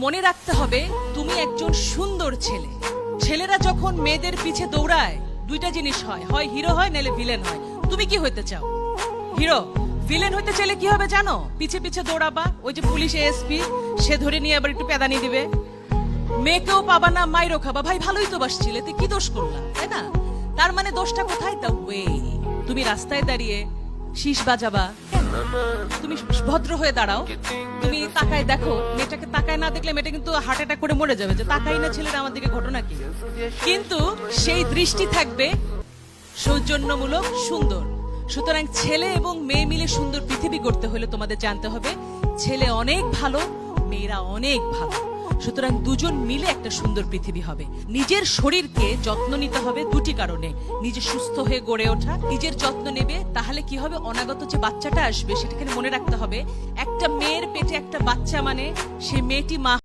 মনে রাখতে হবে তুমি একজন সুন্দর ছেলে। ছেলেরা যখন মেয়েদের পিছে দৌড়ায় দুইটা জিনিস হয়, হয় হিরো হয় নাহলে ভিলেন হয়। তুমি কি হইতে চাও? হিরো। ভিলেন হইতে চাইলে কি হবে জানো? পিছে পিছে দৌড়াবা, ওই যে পুলিশ এসপি সে ধরে নিয়ে আবার একটু পেদানি দিবে, মেয়েকেও পাবা না, মাইরও খাবা। ভাই ভালোই তো বাসছিলে, তুই কি দোষ করলা, তাই না? তার মানে দোষটা কোথায়? The way. তুমি রাস্তায় দাঁড়িয়ে শীষ বাজাবা, তুমি ভদ্র হয়ে দাঁড়াও, তুমি তাকায় দেখো, মেয়েটাকে তাকায় না দেখলে মেয়েটা কিন্তু হার্ট অ্যাটাক করে মরে যাবে, যে তাকাই না ছেলেটা আমার দিকে, ঘটনা কি? কিন্তু সেই দৃষ্টি থাকবে সৌজন্যমূলক, সুন্দর। সুতরাং ছেলে এবং মেয়ে মিলে সুন্দর পৃথিবী গড়তে হলে তোমাদের জানতে হবে ছেলে অনেক ভালো, মেয়েরা অনেক ভালো। সুতরাং দুজন মিলে একটা সুন্দর পৃথিবী হবে। নিজের শরীরকে যত্ন নিতে হবে দুটি কারণে: নিজে সুস্থ হয়ে গড়ে ওঠা, নিজের যত্ন নেবে, তাহলে কি হবে, অনাগত যে বাচ্চাটা আসবে সেটাকে মনে রাখতে হবে একটা মেয়ের পেটে একটা বাচ্চা মানে সে মেয়েটি মা